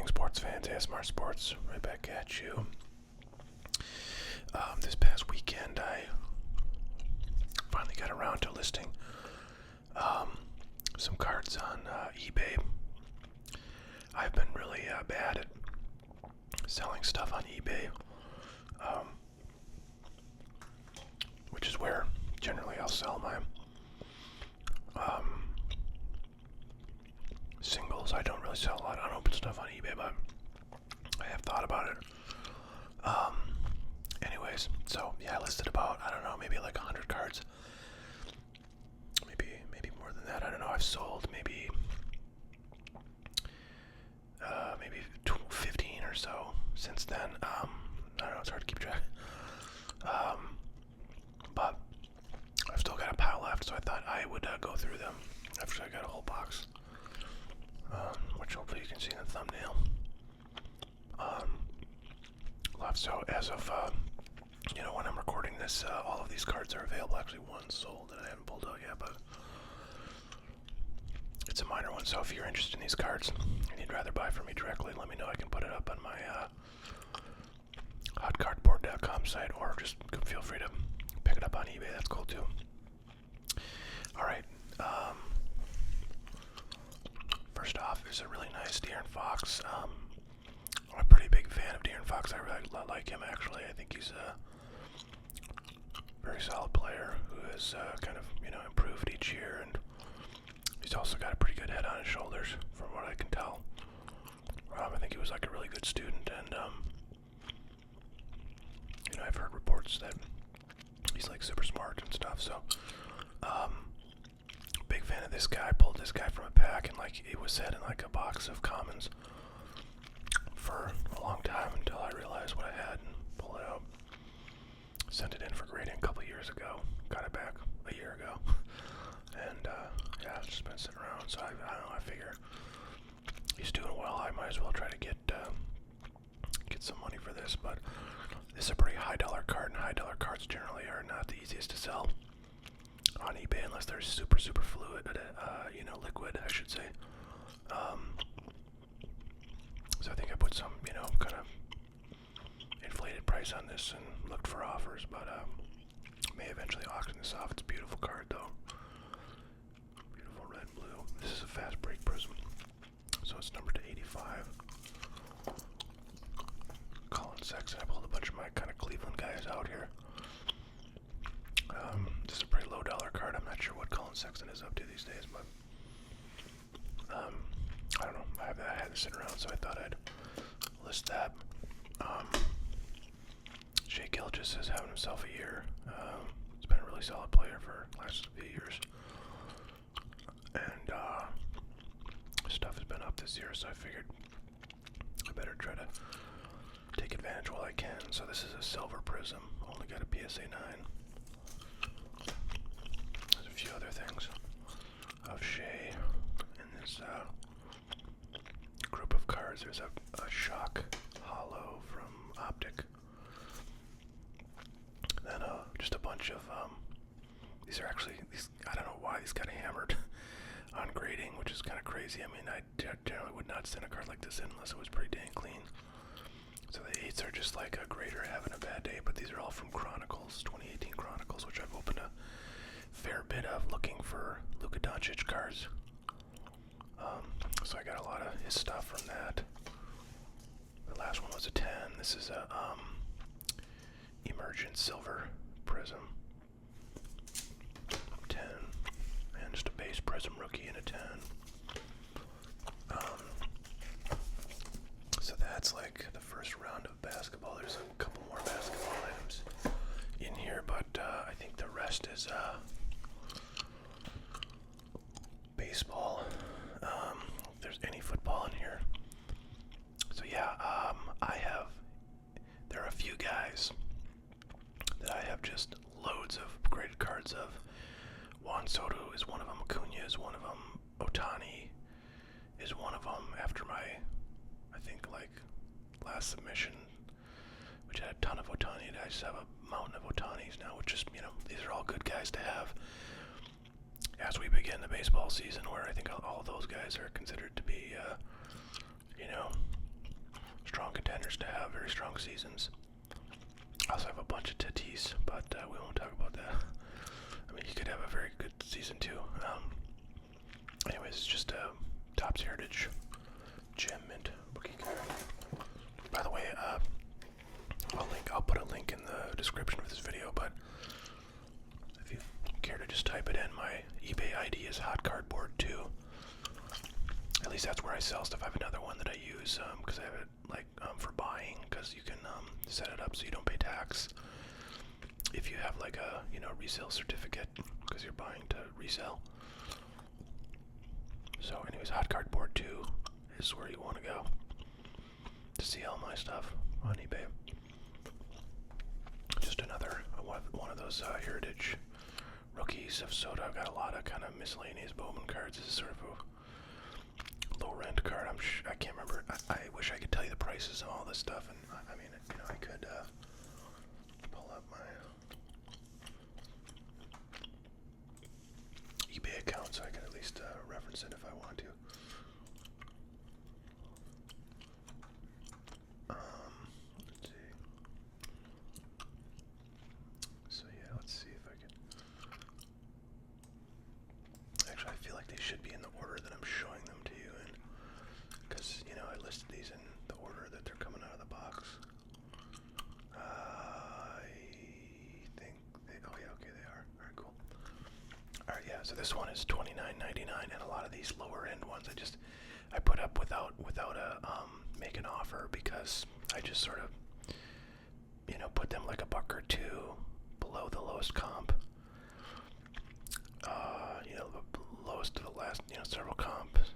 morning, sports fans. ASMR Sports, right back at you. This past weekend, I finally got around to listing some cards on eBay. I've been really bad at selling stuff on eBay, which is where generally I'll sell my singles. I don't really sell a lot of unopened stuff on eBay, but I have thought about it. Anyways, so yeah, I listed about, I don't know, maybe like 100 cards. Maybe more than that. I don't know. I've sold maybe 15 or so since then. I don't know, it's hard to keep track. But I've still got a pile left, so I thought I would go through them after I got a whole box, which hopefully you can see in the thumbnail. Left. So as of when I'm recording this, all of these cards are available. Actually, one's sold that I haven't pulled out yet, but it's a minor one. So if you're interested in these cards and you'd rather buy from me directly, let me know. I can put it up on my hotcardboard.com site, or just feel free to pick it up on eBay. That's cool too. All right. First off is a really nice De'Aaron Fox. I'm a pretty big fan of De'Aaron Fox. I really like him, actually. I think he's a very solid player who has kind of, improved each year, and he's also got a pretty good head on his shoulders, from what I can tell. I think he was like a really good student, and I've heard reports that he's like super smart and stuff. So, big fan of this guy. Pulled this guy from a pack, and like it was set in like a box of commons for a long time until I realized what I had and pulled it out. Sent it in for grading a couple years ago. Got it back a year ago, and yeah, it's just been sitting around. So I don't know. I figure he's doing well. I might as well try to get some money for this. But this is a pretty high dollar card, and high dollar cards generally are not the easiest to sell on eBay unless they're super fluid, liquid, I should say. So I think I put some, kind of inflated price on this and looked for offers, but may eventually auction this off. It's a beautiful card, though. Beautiful red and blue. This is a fast break prism, so it's numbered to 85. Colin Sexton. I pulled a bunch of my kind of Cleveland guys out here. This is a pretty low dollar card. I'm not sure what Colin Sexton is up to these days, but I don't know. I had this sitting around, so I thought I'd list that. Shea Gilgeous is having himself a year. He's been a really solid player for the last few years, and stuff has been up this year, so I figured I better try to take advantage while I can. So this is a silver prism. Only got a PSA 9. There's a few other things of Shea in this group of cards. There's a shock hollow from Optic. Then just a bunch of these are actually I don't know why these got hammered on grading, which is kind of crazy. I mean, I generally would not send a card like this in unless it was pretty dang clean. So the 8s are just like a grader having a bad day, but these are all from Chronicles, 2018 Chronicles, which I've opened a fair bit of looking for Luka Doncic cards. So I got a lot of his stuff from that. The last one was a 10. This is a Emergent Silver Prism. 10. And just a base Prism Rookie and a 10. So that's like the first round of basketball. There's a couple more basketball items in here, but I think the rest is baseball. If there's any football in here. So yeah, there are a few guys that I have just loads of graded cards of. Juan Soto is one of them. Acuna is one of them. Ohtani is one of them. After my, I think, like, last submission, which had a ton of Ohtani, I just have a mountain of Ohtanis now, which is, these are all good guys to have as we begin the baseball season, where I think all of those guys are considered to be, strong contenders to have very strong seasons. I also have a bunch of Tatis, but we won't talk about that. I mean, he could have a very good season too. Anyways, it's just a Topps Heritage Gem Mint rookie card. By the way, I'll put a link in the description of this video, but if you care to just type it in, my eBay ID is HotCardboard2. At least that's where I sell stuff. I have another one that I use because I have it for buying, because you can set it up so you don't pay tax if you have like a resale certificate, because you're buying to resell. So anyways, HotCardboard2 is where you want to go to see all my stuff on eBay. Just another one of those Heritage rookies of Soto. I've got a lot of kind of miscellaneous Bowman cards. This is sort of a low rent card. I can't remember. I wish I could tell you the prices of all this stuff, and I mean, I could pull up my eBay account so I can at least reference it if I want to. Let's see. So yeah, let's see if I can. Actually, I feel like they should be in the order that I'm showing them to you in, because I listed these in the order that they're coming out of the box. I think they. Oh yeah, okay, they are. All right, cool. All right, yeah. So this one is $29.99, and a lot of these lower end ones I put up without a make an offer, because I just sort of put them like a buck or two below the lowest comp. The lowest to the last several comps,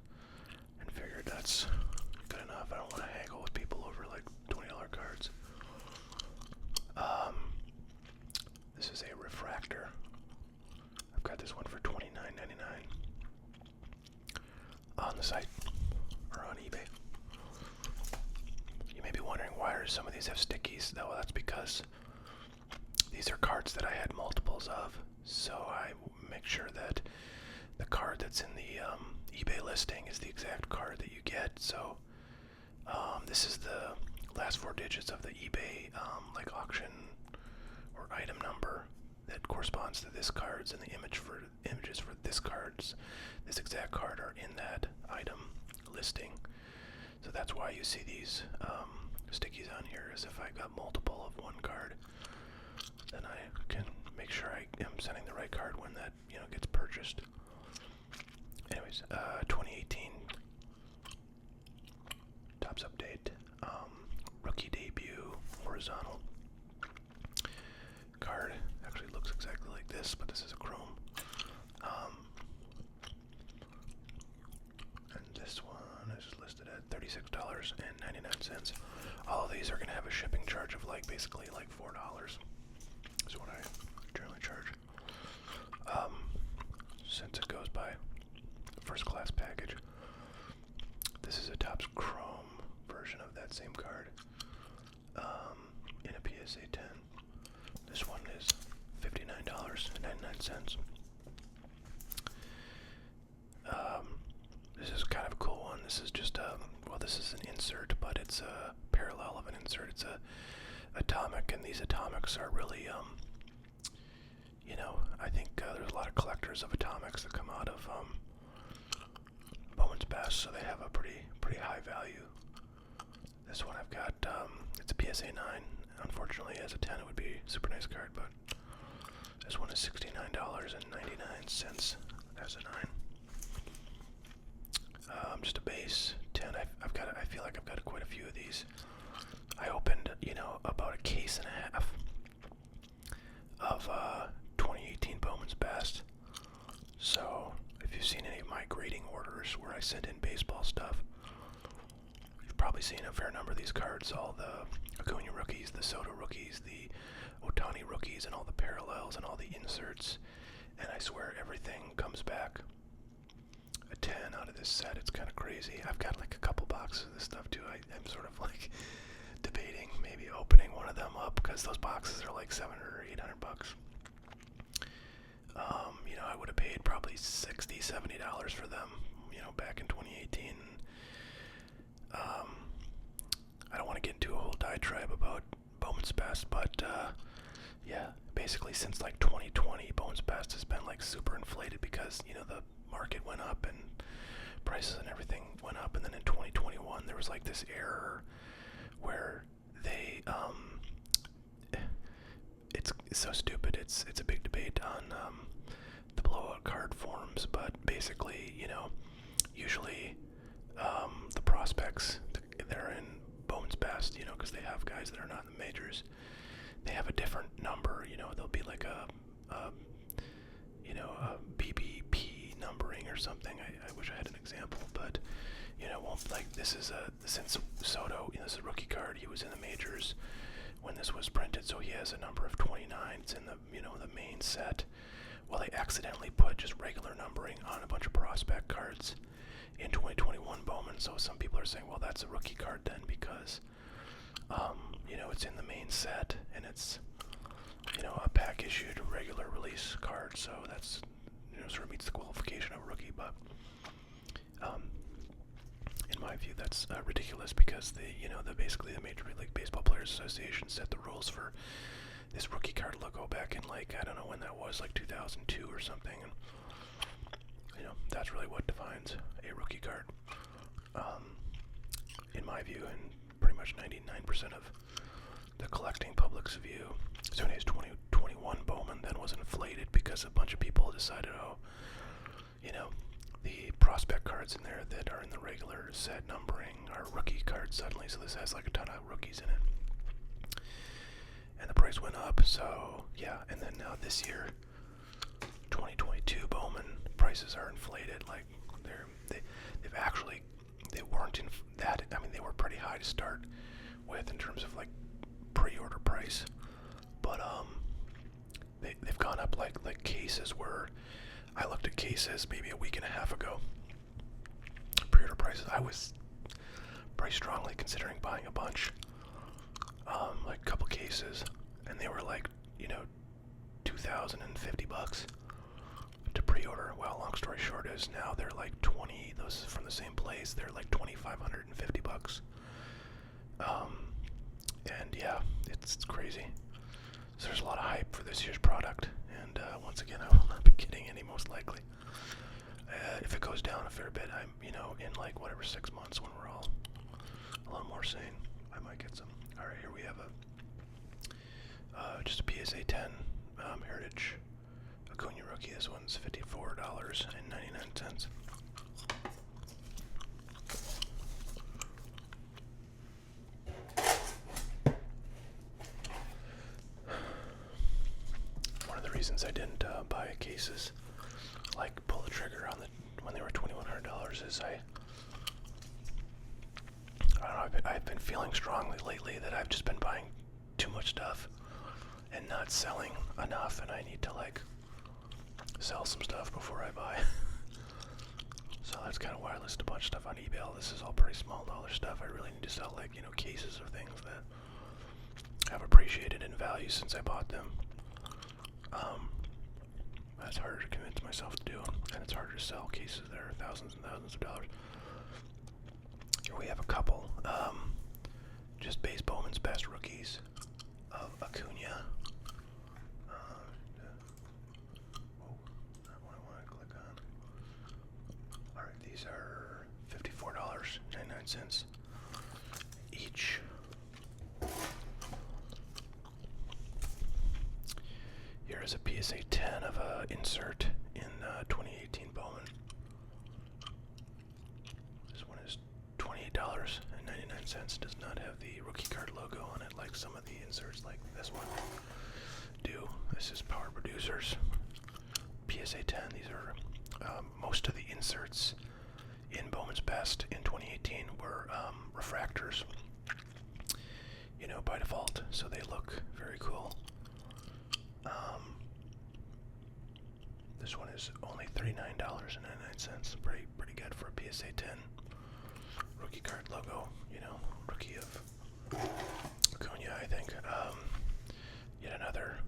and figured that's good enough. I don't want to haggle with people over like $20 cards. This is a refractor. I've got this one for $29.99 on the site or on eBay. You may be wondering, why do some of these have stickies? Well, that's because these are cards that I had multiples of, so I make sure that the card that's in the eBay listing is the exact card that you get. So this is the last four digits of the eBay like auction or item number that corresponds to this cards, and the images for this exact card are in that item listing. So that's why you see these stickies on here, as if I got multiple of one card. Then I can make sure I am sending the right card when that gets purchased. Anyways, 2018 Topps update, rookie debut horizontal card. Actually looks exactly like this, but this is a chrome. And this one is listed at $36.99. All of these are going to have a shipping charge of basically $4. Is what I generally charge. Since it goes by first class package. This is a Topps Chrome version of that same card in a PSA 10. This one is $59.99. This is kind of a cool one. This is just this is an insert, but it's a parallel of an insert. It's a atomic, and these atomics are really I think there's a lot of collectors of atomics that come out of Bowman's Best, so they have a pretty high value. This one I've got, it's a PSA 9. Unfortunately, as a 10 it would be a super nice card, but this one is $69.99 as a 9. Just a base 10. I feel like I've got quite a few of these. I opened, about a case and a half of 2018 Bowman's Best. So if you've seen any of my grading orders where I send in baseball stuff, you've probably seen a fair number of these cards. All the Acuna rookies, the Soto rookies, the Ohtani rookies, and all the parallels and all the inserts. And I swear everything comes back a 10 out of this set. It's kind of crazy. I've got like a couple boxes of this stuff too. I'm sort of like debating maybe opening one of them up, because those boxes are like $700 or $800. I would have paid probably $60, $70 for them, back in 2018. I don't want to get into a whole diatribe about Bowman's Best, but yeah, basically since like 2020, Bowman's Best has been like super inflated because, you know, the market went up and prices and everything went up, and then in 2021 there was like this error where they it's so stupid. It's a big debate on the blowout card forums, but basically, you know, usually the prospects that are in Bowman's Best, you know, because they have guys that are not in the majors, they have a different number. You know, there'll be like a BBP numbering or something. I wish I had an example, but you know, won't, like, this is since Soto, you know, this is a rookie card. He was in the majors when this was printed, so he has a number of 29. It's in the, you know, the main set. Well, they accidentally put just regular numbering on a bunch of prospect cards in 2021 Bowman. So some people are saying, well, that's a rookie card then because, you know, it's in the main set and it's, you know, a pack issued regular release card. So that's, you know, sort of meets the qualification of a rookie. But in my view, that's ridiculous because basically the Major League Baseball Players Association set the rules for this rookie card logo back in, like, I don't know when that was, like 2002 or something, and you know, that's really what defines a rookie card, in my view, and pretty much 99% of the collecting public's view. So anyways, 2021 Bowman then was inflated because a bunch of people decided, oh, you know, the prospect cards in there that are in the regular set numbering are rookie cards suddenly, so this has like a ton of rookies in it. And the price went up, so yeah, and then now this year, 2022 Bowman, prices are inflated. Like, they weren't in that, I mean, they were pretty high to start with in terms of like pre-order price, but they've gone up. Like cases were, I looked at cases maybe a week and a half ago, pre-order prices, I was pretty strongly considering buying a bunch, like a couple cases, and they were like, you know, $2,050 to pre-order. Well, long story short is now they're like 20, those from the same place, they're like $2,550. And yeah, it's crazy. So there's a lot of hype for this year's product, and once again, I will not be getting any, most likely. If it goes down a fair bit, I'm, you know, in like whatever 6 months when we're all a little more sane, I might get some. All right, here we have just a PSA 10 Heritage Acuna rookie. This one's $54.99. One of the reasons I didn't buy cases, like pull the trigger on when they were $2,100, is I don't know, I've been feeling strongly lately that I've just been buying too much stuff and not selling enough, and I need to like sell some stuff before I buy. So that's kind of why I list a bunch of stuff on eBay. This is all pretty small dollar stuff. I really need to sell, like, you know, cases of things that have appreciated in value since I bought them. That's harder to convince myself to do, and it's harder to sell cases that are thousands and thousands of dollars. Here we have a couple, just base Bowman's Best rookies of Acuna. Not what I want to click on. Alright, these are $54.99 each. Here is a PSA 10 of a insert in 2018 Bowman. This one is $28.99. Does not have the rookie card logo on it like some of the inserts like this one do. This is Power Producers PSA 10. These are most of the inserts in Bowman's Best in 2018 were refractors, you know, by default, so they look very cool. This one is only $39.99. Pretty good for a PSA 10 rookie card logo. You know, rookie of Acuna, I think. Yet another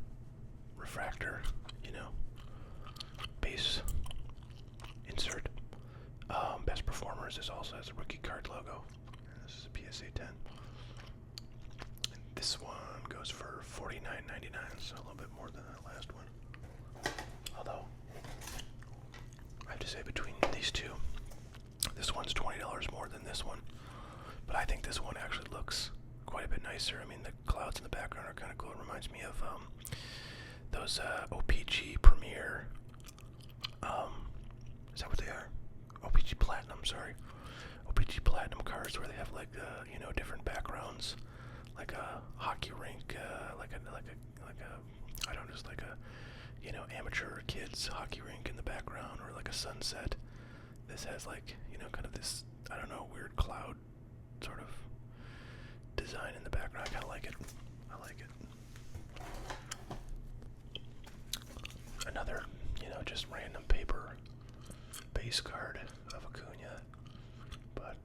refractor. You know, base insert. Best Performers is also has a rookie card logo. And this is a PSA 10. this one. But I think this one actually looks quite a bit nicer. I mean, the clouds in the background are kind of cool. It reminds me of those OPG Premier. Is that what they are? OPG Platinum, sorry. OPG Platinum cards where they have like different backgrounds, like a hockey rink, like a amateur kids hockey rink in the background, or like a sunset. This has like kind of this weird cloud sort of design in the background. I kind of like it. I like it. Another just random paper base card of Acuna, but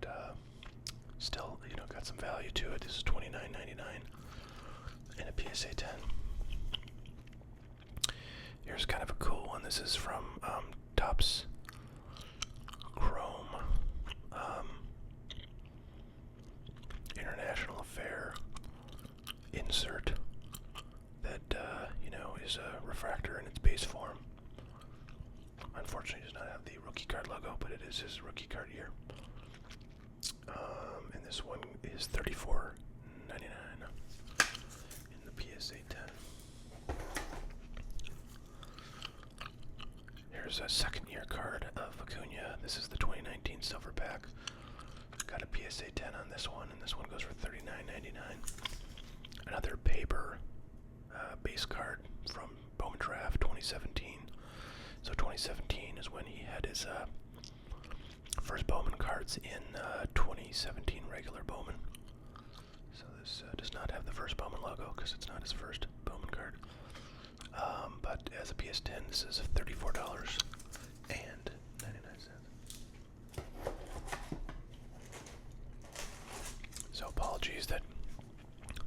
still got some value to it. This is $29.99 in a PSA 10. Here's kind of a cool one. This is from Topps Chrome International Affair insert that is a refractor in its base form. Unfortunately, it does not have the rookie card logo, but it is his rookie card year. And this one is $34.99 in the PSA 10. Here's a second year card of Acuna. This is the 2019 silver pack. Got a PSA 10 on this one, and this one goes for $39.99. Another paper base card from Bowman Draft 2017. So 2017 is when he had his first Bowman cards in 2017 regular Bowman. So this does not have the first Bowman logo because it's not his first Bowman card. But as a PS10, this is $34.99. So apologies that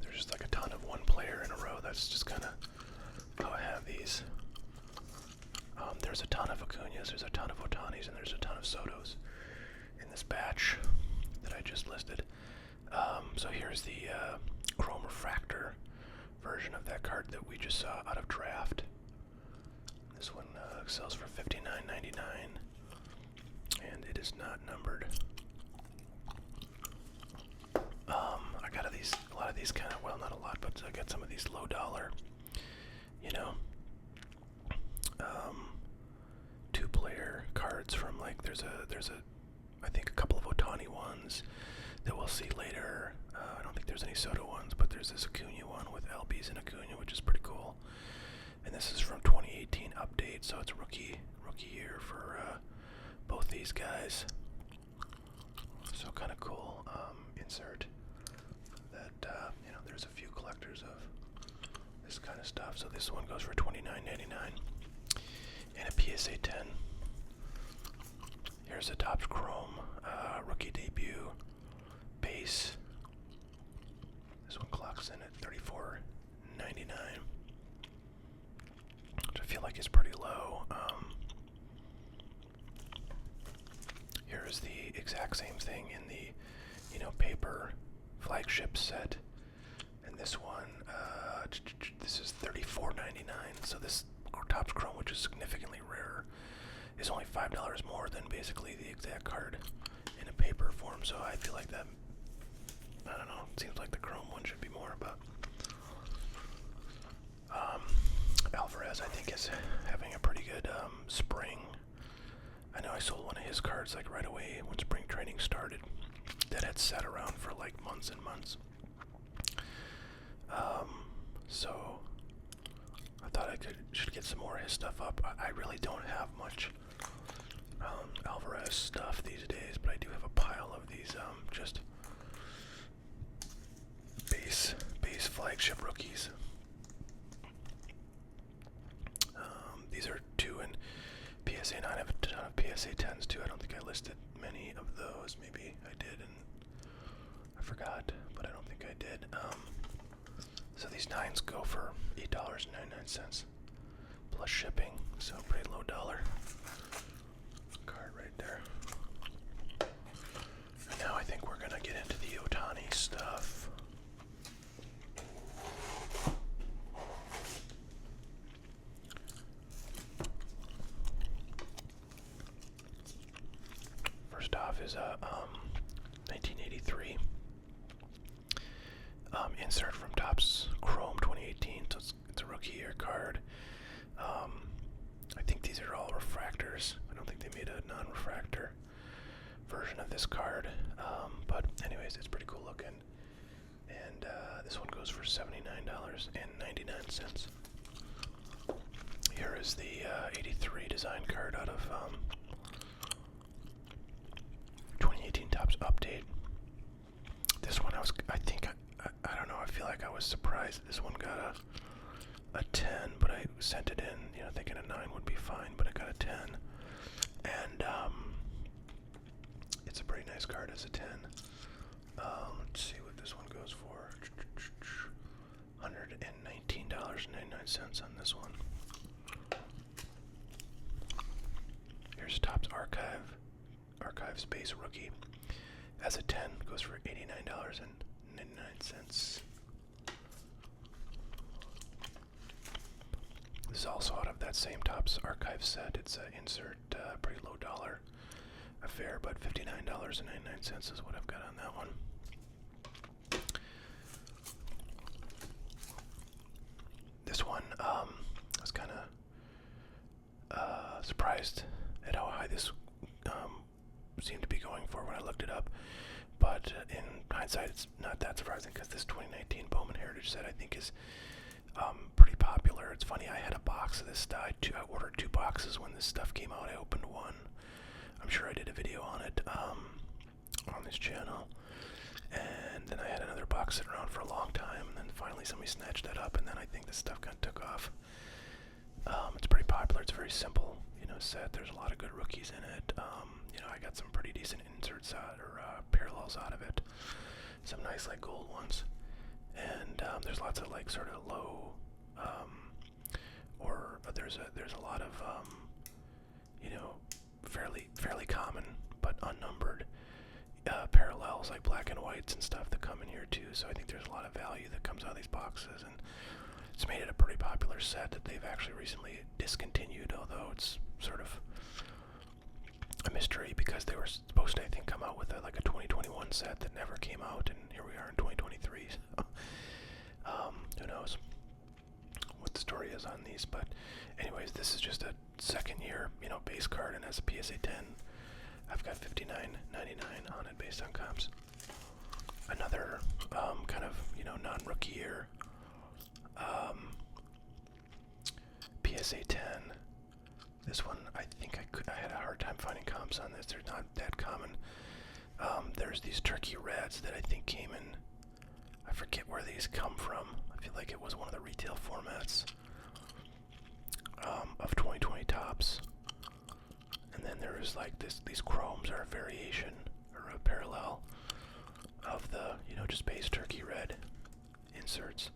there's just like a ton of one player in a row. That's just kind of how I have these. There's a ton of Acunas, there's a ton of Ohtanis, and there's a ton of Sotos in this batch that I just listed. So here's the Chrome Refractor version of that card that we just saw out of Draft. This one sells for $59.99, and it is not numbered. I got a lot of these kind of, well, not a lot, but I got some of these low dollar, two-player cards from like there's a I think a couple of Ohtani ones that we'll see later. I don't think there's any Soto ones, but there's this Acuna one with LBs and Acuna, which is pretty cool. And this is from 2018 update, so it's rookie year for both these guys. So kind of cool insert that there's a few collectors of this kind of stuff. So this one goes for $29.99 and a PSA 10. Here's a Topps Chrome rookie debut base. This one clocks in at $34.99, which I feel like is pretty low. Here is the exact same thing in the paper flagship set, and this one this is $34.99. So this Topps Chrome, which is significantly rarer, is only $5 more than basically the exact card in a paper form. So I feel like that, I don't know, it seems like the Chrome one should be more, but Alvarez I think is having a pretty good spring. I know I sold one of his cards like right away when spring training started that had sat around for like months and months. So I thought I should get some more of his stuff up. I really don't have much Alvarez stuff these days, but I do have a pile of these just base flagship rookies. These are two in PSA 9. I have a ton of PSA 10s too. I don't think I listed many of those. Maybe I did and I forgot, but I don't think I did. So these 9s go for $8.99 plus shipping, so pretty low dollar card right there. And now I think we're gonna get into the Ohtani stuff. First off is a 83. Insert from Topps Chrome 2018, so it's a rookie year card. I think these are all refractors. I don't think they made a non-refractor version of this card, but anyways, it's pretty cool looking. And this one goes for $79.99. Here is the 83 design card out of 2018 Topps Update. This one I don't know, I feel like I was surprised that this one got a 10, but I sent it in, you know, thinking a 9 would be fine, but it got a 10. And it's a pretty nice card as a 10. Let's see what this one goes for. $119.99 on this one. Here's Topps Archive Space Rookie. As a 10, goes for $89.99. This is also out of that same Topps Archive set. It's an insert, pretty low dollar affair, but $59.99 is what I've got on that one. This one, I was kind of surprised at how high this seemed to be going for when I looked it up. But in hindsight, it's not that surprising because this 2019 Bowman Heritage set I think is pretty popular. It's funny, I had a box of this stuff. I ordered 2 boxes when this stuff came out. I opened one. I'm sure I did a video on it on this channel. And then I had another box sitting around for a long time, and then finally somebody snatched that up, and then I think this stuff kind of took off. It's pretty popular. It's a very simple, you know, set. There's a lot of good rookies in it. You know, I got some pretty decent inserts or parallels out of it. Some nice like gold ones, and there's lots of like sort of low, or there's a lot of you know, fairly common but unnumbered parallels like black and whites and stuff that come in here too. So I think there's a lot of value that comes out of these boxes, and it's made it a pretty popular set that they've actually recently discontinued, although it's sort of a mystery because they were supposed to, I think, come out with like a 2021 set that never came out, and here we are in 2023. So, who knows what the story is on these, but anyways, this is just a second year, you know, base card, and as a PSA 10, I've got $59.99 on it based on comps. Another kind of, you know, non-rookie year PSA 10. This one, I think I had a hard time finding comps on this. They're not that common. There's these turkey reds that I think came in, I forget where these come from. I feel like it was one of the retail formats of 2020 Topps. And then there is like these chromes are a variation or a parallel of the, you know, just base turkey red inserts.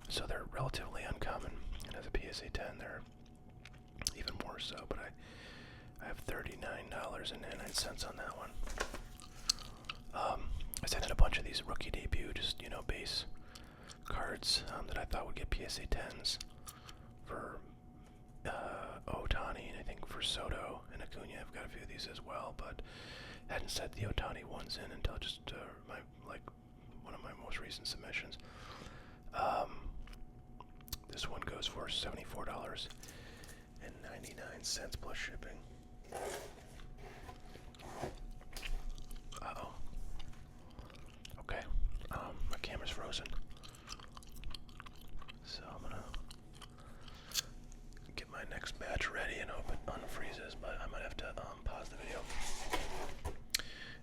So they're relatively uncommon, and as a PSA 10 they're even more so, but I have $39.99 on that one. I sent in a bunch of these rookie debut, just, you know, base cards that I thought would get PSA 10s for Ohtani, and I think for Soto and Acuna. I've got a few of these as well, but hadn't set the Ohtani ones in until just one of my most recent submissions. This one goes for $74.99 plus shipping. Uh-oh. Okay. My camera's frozen. So I'm gonna get my next batch ready and hope it unfreezes, but I might have to pause the video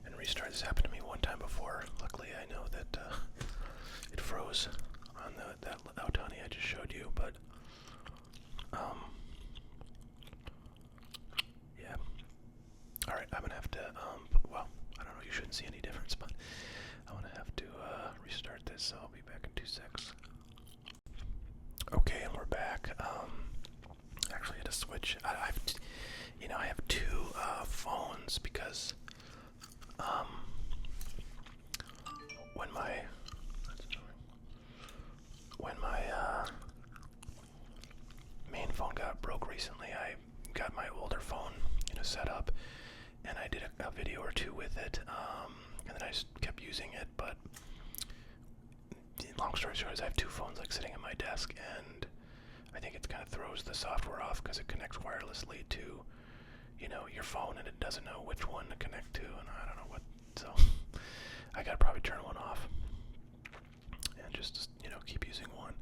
and restart. This happened to me one time before. Luckily, I know that it froze on that Ohtani I just showed you, but yeah. Alright, I'm gonna have to, well, I don't know, you shouldn't see any difference, but I'm gonna have to restart this, so I'll be back in 2 seconds. Okay, and we're back. Actually, I had to switch. I have 2 phones because when my main phone got broke recently, I got my older phone, you know, set up, and I did a video or 2 with it, and then I just kept using it. But long story short is I have two phones like sitting at my desk, and I think it kind of throws the software off because it connects wirelessly to, you know, your phone, and it doesn't know which one to connect to, and I don't know what. So I gotta probably turn one off and just you know, keep using one.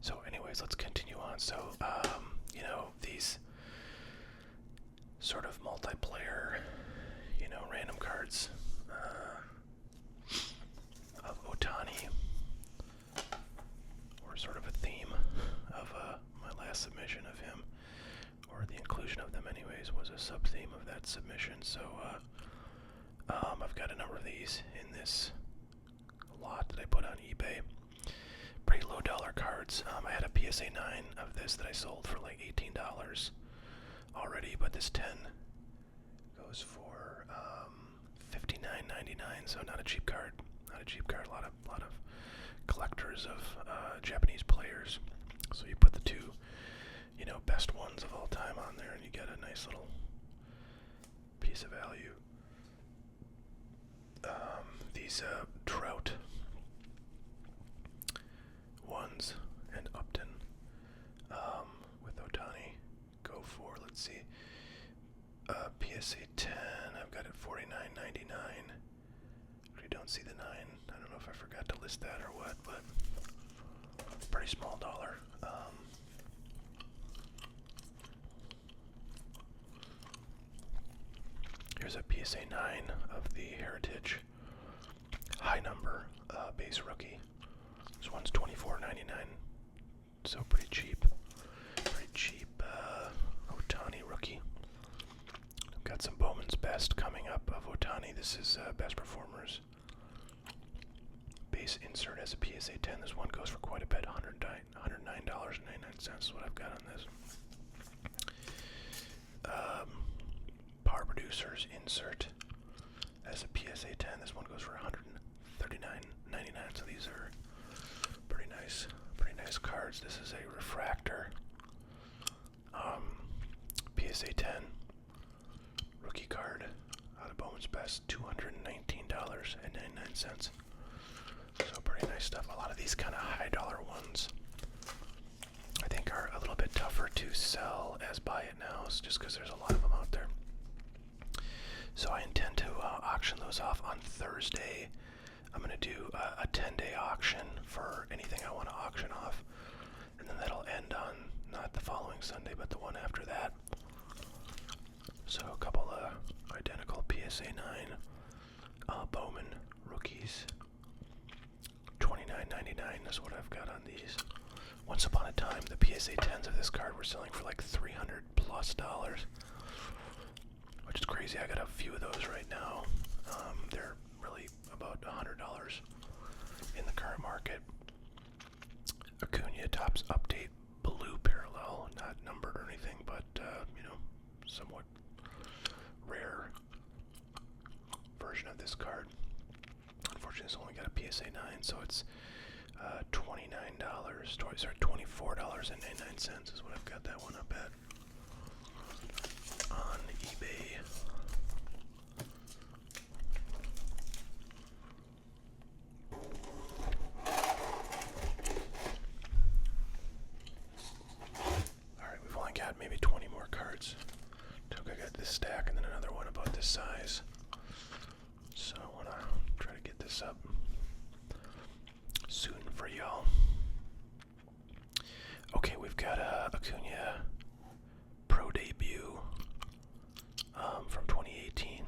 So anyways, let's continue on. So you know, these sort of multiplayer, you know, random cards of Ohtani were sort of a theme of my last submission of him, or the inclusion of them anyways was a sub-theme of that submission. So I've got a number of these in this lot that I put on eBay. Pretty low dollar cards. I had a PSA 9 of this that I sold for like $18 already, but this 10 goes for $59.99, so not a cheap card. Not a cheap card. A lot of collectors of Japanese players. So you put the two, you know, best ones of all time on there, and you get a nice little piece of value. These Trout ones and Upton with Ohtani go for, let's see, PSA 10. I've got it $49.99. You don't see the 9. I don't know if I forgot to list that or what, but pretty small dollar. Here's a PSA 9 of the Heritage high number base rookie. This one's $24.99, so pretty cheap. Pretty cheap Ohtani rookie. I've got some Bowman's Best coming up of Ohtani. This is Best Performers base insert as a PSA 10. This one goes for quite a bit, $109.99 is what I've got on this. Power Producers insert as a PSA 10. This one goes for $139.99. So these are pretty nice cards. This is a refractor PSA 10 rookie card out of Bowman's Best, $219.99. So pretty nice stuff. A lot of these kind of high dollar ones I think are a little bit tougher to sell as buy it nows, just because there's a lot of them out there. So I intend to auction those off on Thursday. I'm going to do a 10-day auction for anything I want to auction off, and then that'll end on not the following Sunday, but the one after that. So a couple of identical PSA 9 Bowman rookies. $29.99 is what I've got on these. Once upon a time, the PSA 10s of this card were selling for like $300+, which is crazy. I got a few of those right now. They're really about $100 in the current market. Acuna Topps Update Blue Parallel, not numbered or anything, but you know, somewhat rare version of this card. Unfortunately, it's only got a PSA 9, so it's $24.99 is what I've got that one up at on eBay. Alright, we've only got maybe 20 more cards. I got this stack and then another one about this size. So I want to try to get this up soon for y'all. Okay, we've got a Acuna Pro debut from 2018,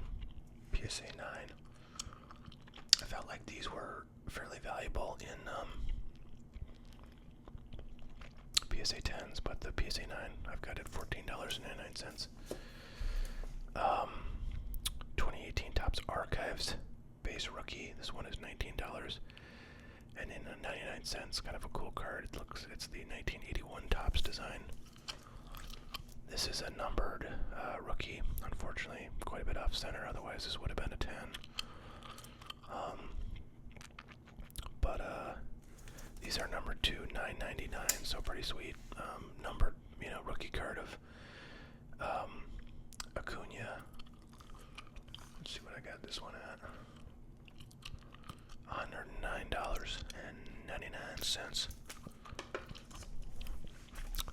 PSA 9. I felt like these were fairly valuable in PSA 10s, but the PSA 9 I've got at $14.99. 2018 Topps Archives base rookie. This one is $19 and in 99 cents. Kind of a cool card. It's the 1981 Topps design. This is a numbered rookie. Unfortunately, quite a bit off center. Otherwise, this would have been a 10. But these are numbered to $9.99, so pretty sweet. Numbered, you know, rookie card of Acuna. Let's see what I got this one at. cents.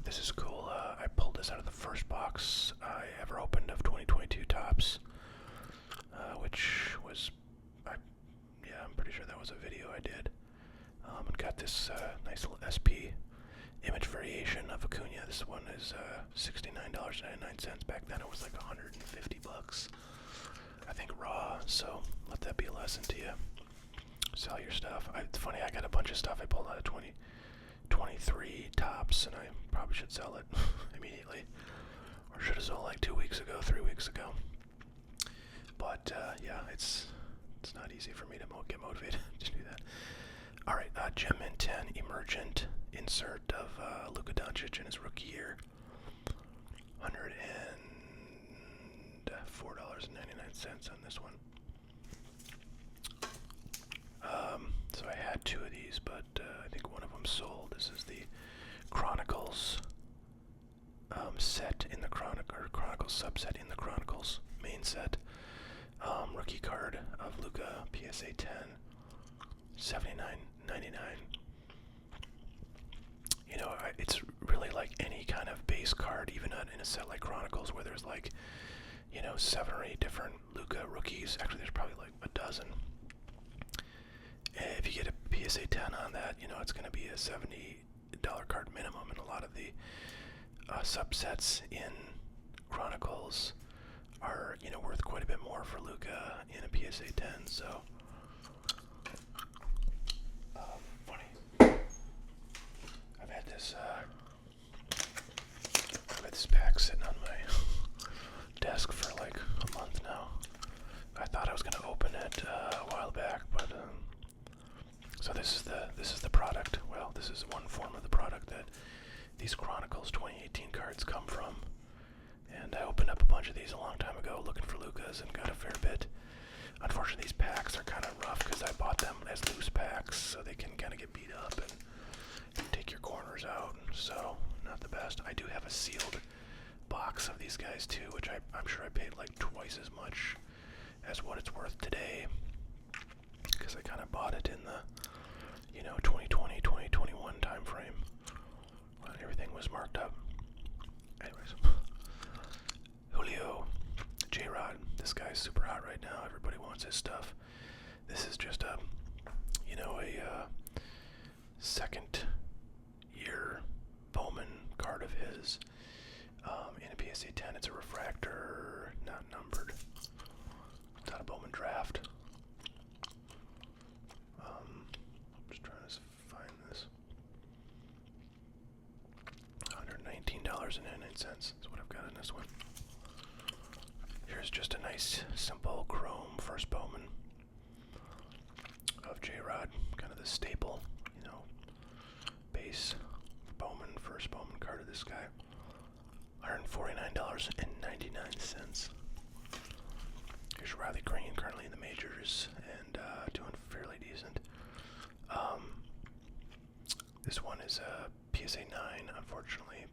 This is cool. I pulled this out of the first box I ever opened of 2022 Topps, which was, I'm pretty sure that was a video I did. And got this nice little SP image variation of Acuna. This one is $69.99. Back then it was like $150, I think, raw. So let that be a lesson to you. Sell your stuff. It's funny, I got a bunch of stuff I pulled out of 2023 Topps, and I probably should sell it immediately, or should have sold like 2 weeks ago, 3 weeks ago. But yeah, it's not easy for me to get motivated to do that. All right, Gem Mint 10 Emergent insert of Luka Doncic in his rookie year. $104.99 on this one. So I had 2 of these, but I think one of them sold. This is the Chronicles set in the Chronicles subset in the Chronicles main set. Rookie card of Luka, PSA 10, $79.99. You know, it's really like any kind of base card, even in a set like Chronicles, where there's like, 7 or 8 different Luka rookies. Actually, there's probably like a dozen. If you get a PSA 10 on that, it's going to be a $70 card minimum, and a lot of the subsets in Chronicles are, worth quite a bit more for Luka in a PSA 10. So, funny. I've had this pack sitting on my desk for like a month now. I thought I was going to open it a while back, but so this is the product. Well, this is one form of the product that these Chronicles 2018 cards come from. And I opened up a bunch of these a long time ago looking for Lukas and got a fair bit. Unfortunately, these packs are kind of rough because I bought them as loose packs, so they can kind of get beat up and take your corners out. So, not the best. I do have a sealed box of these guys too, which I'm sure I paid like twice as much as what it's worth today, because I kind of bought it in the 2020, 2021 time frame when everything was marked up. Anyways, J-Rod, this guy's super hot right now. Everybody wants his stuff. This is just a second year Bowman card of his. In a PSA 10, it's a refractor, not numbered. It's not a Bowman draft. Just trying to find this. $119.99 is what I've got in this one. Here's just a nice, simple chrome first Bowman of J-Rod, kind of the staple, base Bowman, first Bowman card of this guy. $149.99. Here's Riley Green, currently in the majors and doing fairly decent. This one is a PSA 9, unfortunately,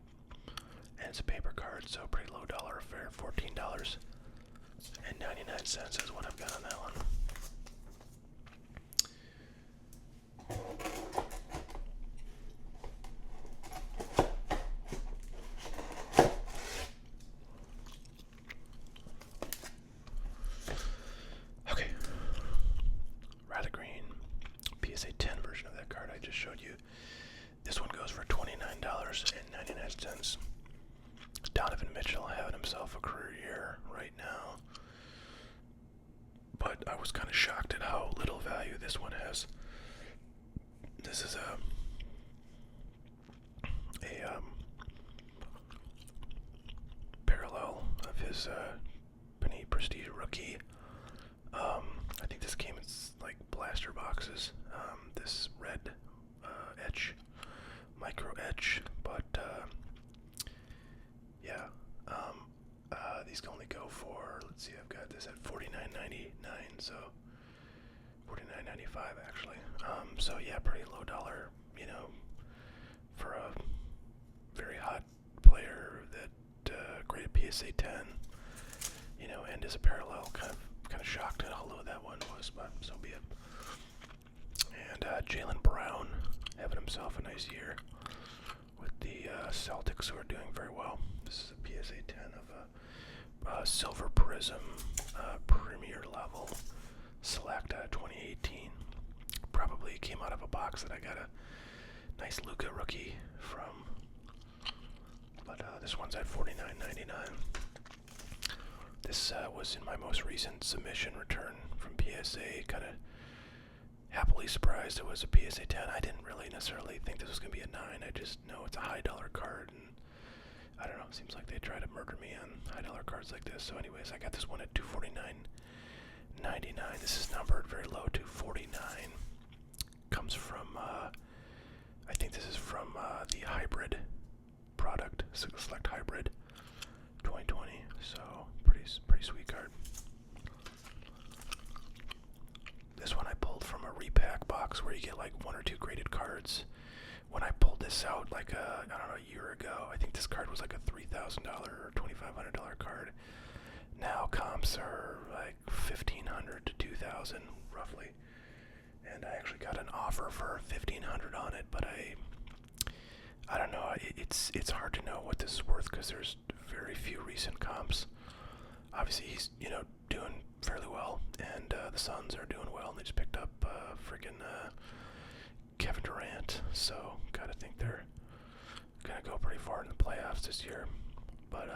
and it's a paper card, so pretty low dollar affair. $14.99 is what I've got on that one. Okay, Riley Green, PSA 10 version of that card I just showed you. This one goes for $29.99. Donovan Mitchell having himself a career year right now. But I was kind of shocked at how little value this one has. This is a parallel of his Penny Prestige rookie. I think this came in like blaster boxes. This red etch, micro etch, but yeah. These can only go for, let's see, I've got this at $49.99, so $49.95 actually. So yeah, pretty low dollar, for a very hot player that graded PSA 10, and is a parallel. Kind of shocked at how low that one was, but so be it. And Jaylen Brown, having himself a nice year with the Celtics, who are doing very well. This is a PSA 10 of a Silver Prism Premier Level Select 2018. Probably came out of a box that I got a nice Luka rookie from. But this one's at $49.99. This was in my most recent submission return from PSA. Kind of happily surprised it was a PSA 10. I didn't really necessarily think this was going to be a 9. I just know it's a high dollar card, and I don't know, it seems like they try to murder me on high dollar cards like this. So anyways, I got this one at $249.99. This is numbered very low, 249. Comes from, I think this is from the hybrid product, Select Hybrid 2020. So pretty sweet card. This one I pulled from a repack box where you get like 1 or 2 graded cards. When I pulled this out like I don't know, a year ago, I think this card was like a $3,000 or $2,500 card. Now comps are like $1,500 to $2,000 roughly. And I actually got an offer for $1,500 on it, but I don't know. It's hard to know what this is worth because there's very few recent comps. Obviously, he's doing fairly well, and the Suns are doing well, and they just picked up freaking Kevin Durant. So gotta think they're gonna go pretty far in the playoffs this year. But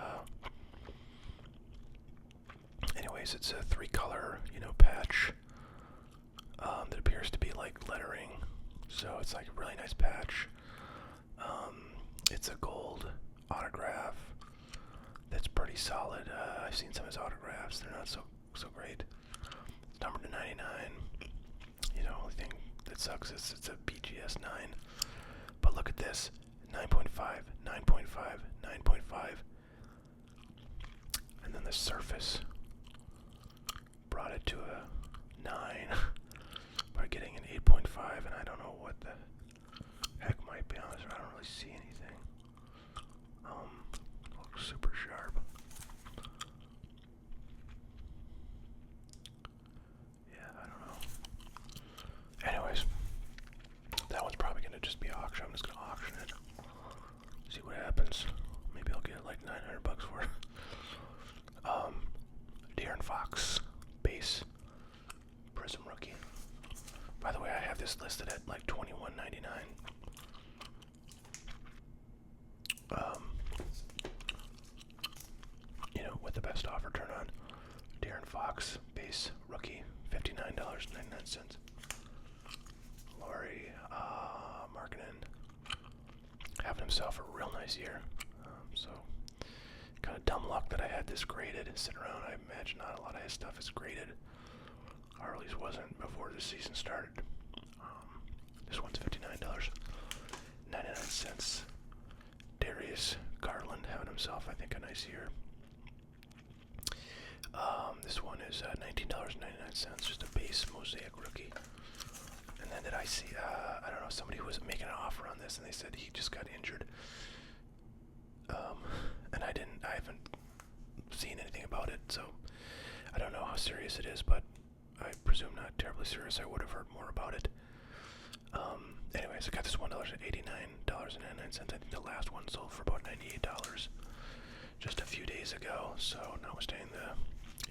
anyways, it's a 3-color patch that appears to be like lettering. So it's like a really nice patch. It's a gold autograph that's pretty solid. I've seen some of his autographs. They're not so great. It's numbered to 99. Only thing that sucks is it's a BGS 9. But look at this. 9.5, 9.5, 9.5. And then the surface brought it to a 9 by getting an 8.5, and I don't know what the heck might be on this. I don't really see anything. Looks super sharp. Yeah, I don't know. Anyways, that one's probably gonna just be auction. I'm just gonna auction it. See what happens. Maybe I'll get like $900 for it. De'Aaron Fox base Prism rookie. By the way, I have this listed at like $21.99. With the best offer turn on. De'Aaron Fox base rookie, $59.99. Laurie Markkinen having himself a real nice year. So kind of dumb luck that I had this graded and sitting around. I imagine not a lot of his stuff is graded, or at least wasn't before the season started. This one's $59.99. Darius Garland having himself, I think, a nice year. This one is $19.99, just a base mosaic rookie. And then did I see, I don't know, somebody was making an offer on this, and they said he just got injured. And I haven't seen anything about it, so I don't know how serious it is, but I presume not terribly serious. I would have heard more about it. Anyways, I got this $1 at $89.99. I think the last one sold for about $98 just a few days ago, so notwithstanding the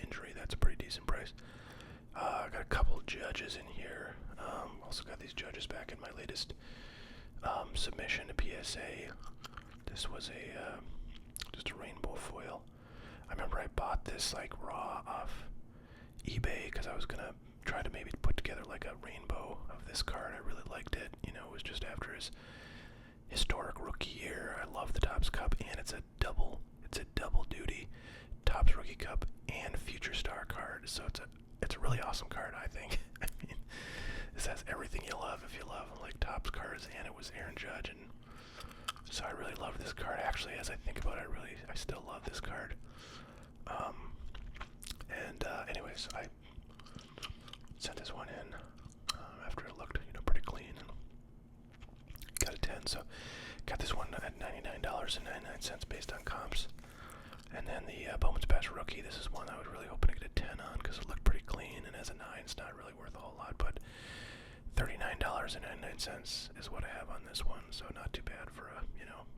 injury, that's a pretty decent price. I got a couple judges in here. Also got these judges back in my latest submission to PSA. This was just a rainbow foil. I remember I bought this like raw off eBay because I was gonna try to maybe put together like a rainbow of this card. I really liked it. It was just after his historic rookie year. I love the Topps Cup, and it's a double duty Topps Rookie Cup and Future Star card. So it's a really awesome card, I think. I mean, this has everything you love if you love like Topps cards, and it was Aaron Judge, and so I really love this card. Actually, as I think about it, I still love this card. Anyways, I sent this one in after it looked, pretty clean, and got a 10. So got this one at $99.99 based on comps. And then the Bowman's Best Rookie. This is one I was really hoping to get a 10 on because it looked pretty clean, and as a 9, it's not really worth a whole lot. But $39.99 is what I have on this one, so not too bad for a,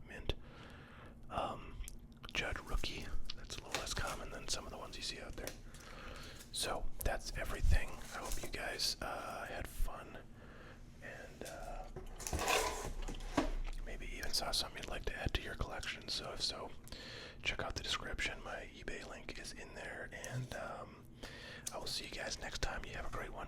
mint. Judge rookie, that's a little less common than some of the ones you see out there. So that's everything. I hope you guys had fun and maybe even saw something you'd like to add to your collection. So if so, check out the description. My eBay link is in there, and I will see you guys next time. You have a great one.